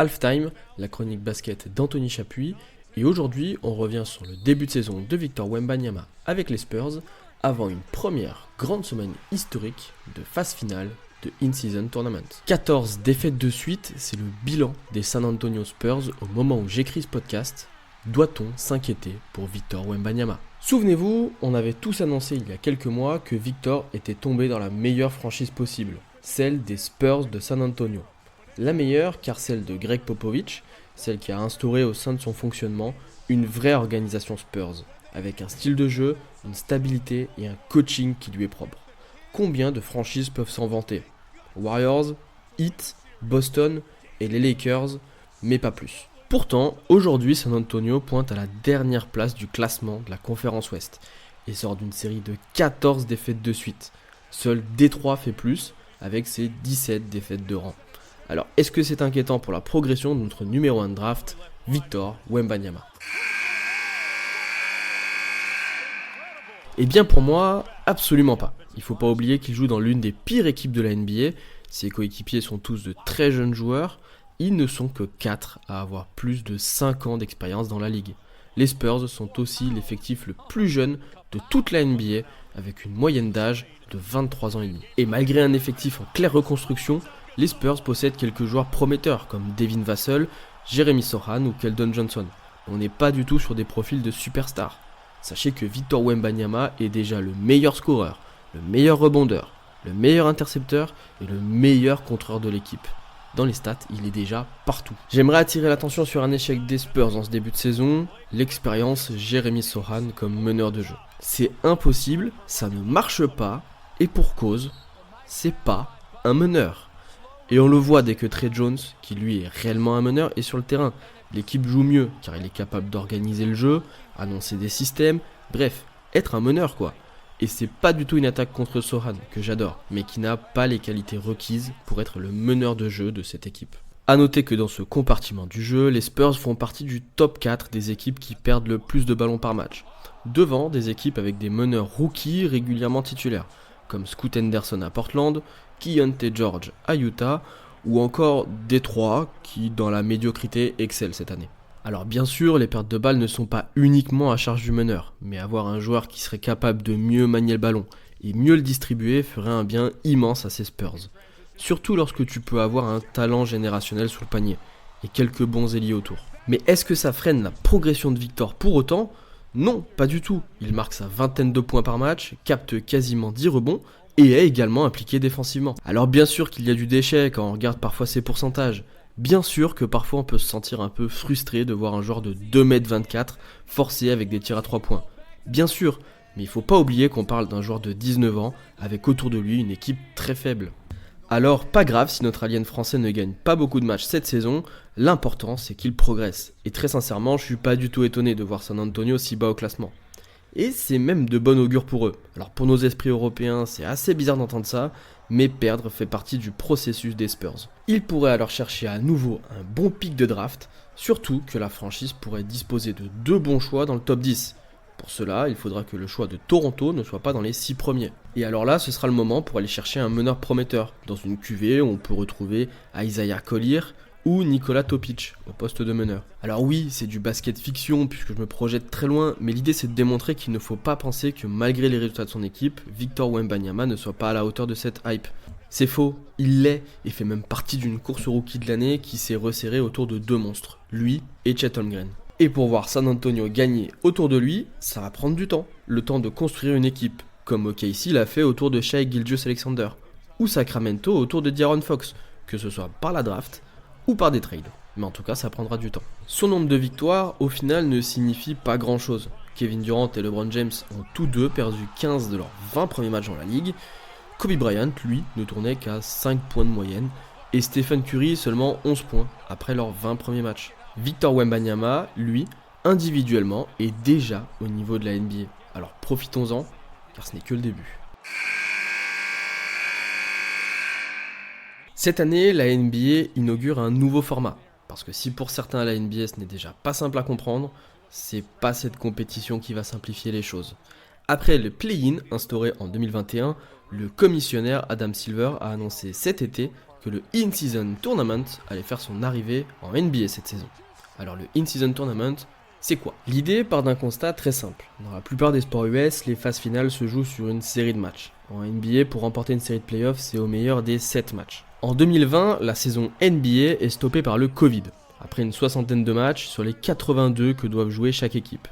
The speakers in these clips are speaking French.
Halftime, la chronique basket d'Anthony Chapuis, et aujourd'hui on revient sur le début de saison de Victor Wembanyama avec les Spurs, avant une première grande semaine historique de phase finale de In-Season Tournament. 14 défaites de suite, c'est le bilan des San Antonio Spurs au moment où j'écris ce podcast. Doit-on s'inquiéter pour Victor Wembanyama ? Souvenez-vous, on avait tous annoncé il y a quelques mois que Victor était tombé dans la meilleure franchise possible, celle des Spurs de San Antonio. La meilleure car celle de Greg Popovich, celle qui a instauré au sein de son fonctionnement une vraie organisation Spurs, avec un style de jeu, une stabilité et un coaching qui lui est propre. Combien de franchises peuvent s'en vanter ? Warriors, Heat, Boston et les Lakers, mais pas plus. Pourtant, aujourd'hui, San Antonio pointe à la dernière place du classement de la conférence Ouest et sort d'une série de 14 défaites de suite. Seul Détroit fait plus, avec ses 17 défaites de rang. Alors, est-ce que c'est inquiétant pour la progression de notre numéro 1 de draft, Victor Wembanyama ? Eh bien pour moi, absolument pas. Il faut pas oublier qu'il joue dans l'une des pires équipes de la NBA, ses coéquipiers sont tous de très jeunes joueurs, ils ne sont que 4 à avoir plus de 5 ans d'expérience dans la ligue. Les Spurs sont aussi l'effectif le plus jeune de toute la NBA, avec une moyenne d'âge de 23 ans et demi. Et malgré un effectif en claire reconstruction, les Spurs possèdent quelques joueurs prometteurs comme Devin Vassell, Jeremy Sohan ou Keldon Johnson. On n'est pas du tout sur des profils de superstars. Sachez que Victor Wembanyama est déjà le meilleur scoreur, le meilleur rebondeur, le meilleur intercepteur et le meilleur contreur de l'équipe. Dans les stats, il est déjà partout. J'aimerais attirer l'attention sur un échec des Spurs en ce début de saison, l'expérience Jeremy Sohan comme meneur de jeu. C'est impossible, ça ne marche pas, et pour cause, c'est pas un meneur. Et on le voit dès que Trey Jones, qui lui est réellement un meneur, est sur le terrain. L'équipe joue mieux, car il est capable d'organiser le jeu, annoncer des systèmes, bref, être un meneur quoi. Et c'est pas du tout une attaque contre Sohan, que j'adore, mais qui n'a pas les qualités requises pour être le meneur de jeu de cette équipe. A noter que dans ce compartiment du jeu, les Spurs font partie du top 4 des équipes qui perdent le plus de ballons par match, devant des équipes avec des meneurs rookies régulièrement titulaires, comme Scoot Henderson à Portland, Keyonte George à Utah, ou encore Détroit qui dans la médiocrité excelle cette année. Alors bien sûr, les pertes de balles ne sont pas uniquement à charge du meneur, mais avoir un joueur qui serait capable de mieux manier le ballon et mieux le distribuer ferait un bien immense à ces Spurs. Surtout lorsque tu peux avoir un talent générationnel sous le panier et quelques bons ailiers autour. Mais est-ce que ça freine la progression de Victor pour autant ? Non, pas du tout. Il marque sa vingtaine de points par match, capte quasiment 10 rebonds et est également impliqué défensivement. Alors bien sûr qu'il y a du déchet quand on regarde parfois ses pourcentages. Bien sûr que parfois on peut se sentir un peu frustré de voir un joueur de 2m24 forcé avec des tirs à 3 points. Bien sûr, mais il faut pas oublier qu'on parle d'un joueur de 19 ans avec autour de lui une équipe très faible. Alors pas grave si notre alien français ne gagne pas beaucoup de matchs cette saison, l'important c'est qu'il progresse. Et très sincèrement, je suis pas du tout étonné de voir San Antonio si bas au classement. Et c'est même de bon augure pour eux. Alors pour nos esprits européens, c'est assez bizarre d'entendre ça, mais perdre fait partie du processus des Spurs. Ils pourraient alors chercher à nouveau un bon pic de draft, surtout que la franchise pourrait disposer de 2 bons choix dans le top 10. Pour cela, il faudra que le choix de Toronto ne soit pas dans les 6 premiers. Et alors là, ce sera le moment pour aller chercher un meneur prometteur, dans une cuvée où on peut retrouver Isaiah Collier ou Nikola Topic au poste de meneur. Alors oui, c'est du basket fiction puisque je me projette très loin, mais l'idée c'est de démontrer qu'il ne faut pas penser que malgré les résultats de son équipe, Victor Wembanyama ne soit pas à la hauteur de cette hype. C'est faux, il l'est et fait même partie d'une course rookie de l'année qui s'est resserrée autour de 2 monstres, lui et Chet Holmgren. Et pour voir San Antonio gagner autour de lui, ça va prendre du temps, le temps de construire une équipe, comme OKC l'a fait autour de Shai Gilgeous-Alexander, ou Sacramento autour de De'Aaron Fox, que ce soit par la draft ou par des trades, mais en tout cas ça prendra du temps. Son nombre de victoires au final ne signifie pas grand chose. Kevin Durant et LeBron James ont tous deux perdu 15 de leurs 20 premiers matchs dans la ligue, Kobe Bryant lui ne tournait qu'à 5 points de moyenne, et Stephen Curry seulement 11 points après leurs 20 premiers matchs. Victor Wembanyama, lui, individuellement, est déjà au niveau de la NBA. Alors profitons-en, car ce n'est que le début. Cette année, la NBA inaugure un nouveau format. Parce que si pour certains la NBA ce n'est déjà pas simple à comprendre, c'est pas cette compétition qui va simplifier les choses. Après le play-in instauré en 2021, le commissionnaire Adam Silver a annoncé cet été que le In-Season Tournament allait faire son arrivée en NBA cette saison. Alors le In-Season Tournament, c'est quoi? L'idée part d'un constat très simple. Dans la plupart des sports US, les phases finales se jouent sur une série de matchs. En NBA, pour remporter une série de playoffs, c'est au meilleur des 7 matchs. En 2020, la saison NBA est stoppée par le Covid, après une 60aine de matchs sur les 82 que doivent jouer chaque équipe.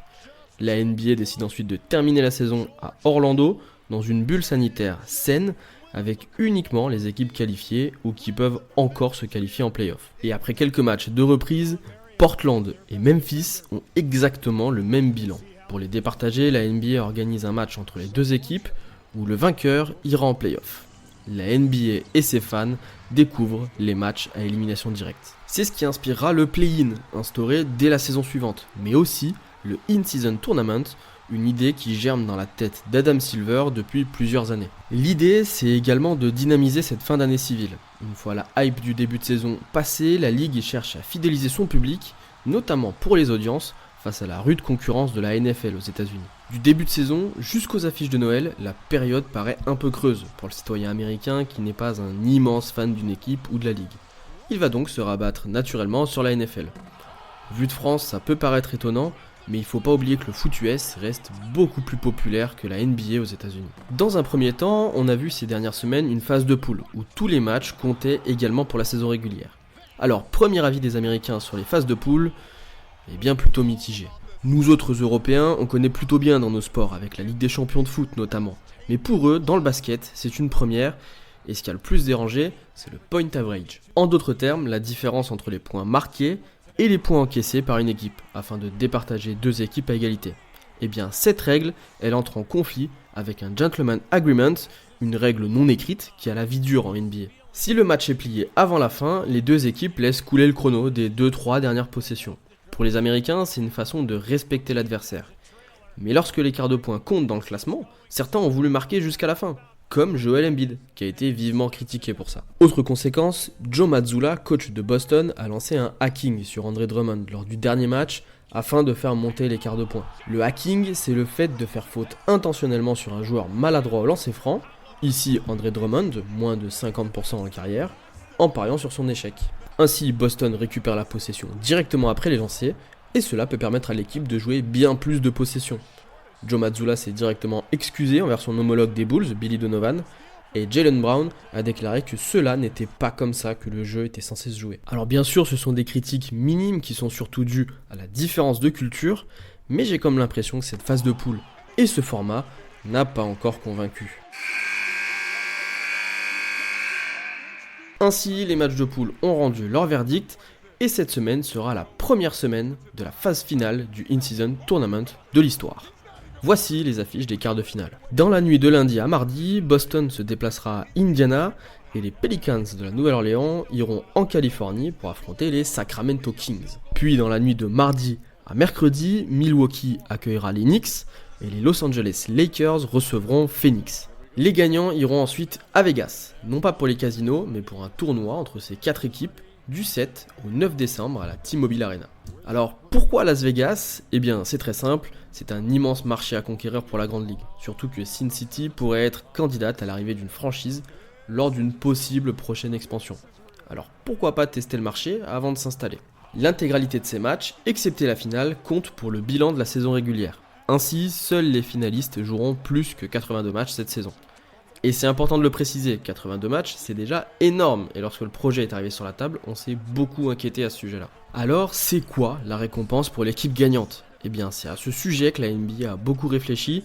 La NBA décide ensuite de terminer la saison à Orlando, dans une bulle sanitaire saine, avec uniquement les équipes qualifiées ou qui peuvent encore se qualifier en playoff. Et après quelques matchs de reprise, Portland et Memphis ont exactement le même bilan. Pour les départager, la NBA organise un match entre les deux équipes où le vainqueur ira en playoff. La NBA et ses fans découvrent les matchs à élimination directe. C'est ce qui inspirera le play-in, instauré dès la saison suivante, mais aussi le In-Season Tournament, une idée qui germe dans la tête d'Adam Silver depuis plusieurs années. L'idée, c'est également de dynamiser cette fin d'année civile. Une fois la hype du début de saison passée, la ligue cherche à fidéliser son public, notamment pour les audiences, face à la rude concurrence de la NFL aux États-Unis. Du début de saison jusqu'aux affiches de Noël, la période paraît un peu creuse pour le citoyen américain qui n'est pas un immense fan d'une équipe ou de la ligue. Il va donc se rabattre naturellement sur la NFL. Vu de France, ça peut paraître étonnant, mais il ne faut pas oublier que le foot US reste beaucoup plus populaire que la NBA aux États-Unis. Dans un premier temps, on a vu ces dernières semaines une phase de poule, où tous les matchs comptaient également pour la saison régulière. Alors, premier avis des Américains sur les phases de poule, est bien plutôt mitigé. Nous autres Européens, on connaît plutôt bien dans nos sports, avec la Ligue des Champions de foot notamment. Mais pour eux, dans le basket, c'est une première, et ce qui a le plus dérangé, c'est le point average. En d'autres termes, la différence entre les points marqués et les points encaissés par une équipe, afin de départager deux équipes à égalité. Et bien cette règle, elle entre en conflit avec un gentleman agreement, une règle non écrite qui a la vie dure en NBA. Si le match est plié avant la fin, les deux équipes laissent couler le chrono des 2-3 dernières possessions. Pour les Américains, c'est une façon de respecter l'adversaire. Mais lorsque l'écart de points compte dans le classement, certains ont voulu marquer jusqu'à la fin, comme Joel Embiid, qui a été vivement critiqué pour ça. Autre conséquence, Joe Mazzulla, coach de Boston, a lancé un hacking sur Andre Drummond lors du dernier match afin de faire monter l'écart de points. Le hacking, c'est le fait de faire faute intentionnellement sur un joueur maladroit au lancer franc, ici Andre Drummond, moins de 50% en carrière, en pariant sur son échec. Ainsi, Boston récupère la possession directement après les lancers, et cela peut permettre à l'équipe de jouer bien plus de possessions. Joe Mazzulla s'est directement excusé envers son homologue des Bulls, Billy Donovan, et Jaylen Brown a déclaré que cela n'était pas comme ça que le jeu était censé se jouer. Alors bien sûr, ce sont des critiques minimes qui sont surtout dues à la différence de culture, mais j'ai comme l'impression que cette phase de poule et ce format n'a pas encore convaincu. Ainsi, les matchs de poule ont rendu leur verdict, et cette semaine sera la première semaine de la phase finale du In-Season Tournament de l'histoire. Voici les affiches des quarts de finale. Dans la nuit de lundi à mardi, Boston se déplacera à Indiana et les Pelicans de la Nouvelle-Orléans iront en Californie pour affronter les Sacramento Kings. Puis dans la nuit de mardi à mercredi, Milwaukee accueillera les Knicks et les Los Angeles Lakers recevront Phoenix. Les gagnants iront ensuite à Vegas, non pas pour les casinos, mais pour un tournoi entre ces 4 équipes du 7 au 9 décembre à la T-Mobile Arena. Alors pourquoi Las Vegas ? Eh bien c'est très simple, c'est un immense marché à conquérir pour la Grande Ligue, surtout que Sin City pourrait être candidate à l'arrivée d'une franchise lors d'une possible prochaine expansion. Alors pourquoi pas tester le marché avant de s'installer ? L'intégralité de ces matchs, excepté la finale, compte pour le bilan de la saison régulière. Ainsi, seuls les finalistes joueront plus que 82 matchs cette saison. Et c'est important de le préciser, 82 matchs, c'est déjà énorme, et lorsque le projet est arrivé sur la table, on s'est beaucoup inquiété à ce sujet-là. Alors, c'est quoi la récompense pour l'équipe gagnante ? Eh bien, c'est à ce sujet que la NBA a beaucoup réfléchi,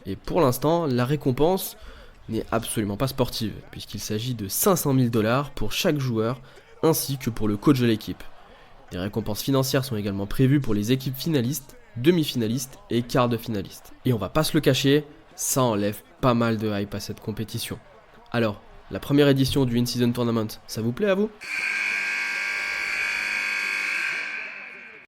et pour l'instant, la récompense n'est absolument pas sportive, puisqu'il s'agit de 500 000 $ pour chaque joueur, ainsi que pour le coach de l'équipe. Des récompenses financières sont également prévues pour les équipes finalistes, demi-finalistes et quarts de finalistes. Et on va pas se le cacher, ça enlève pas mal de hype à cette compétition. Alors, la première édition du In-Season Tournament, ça vous plaît à vous ?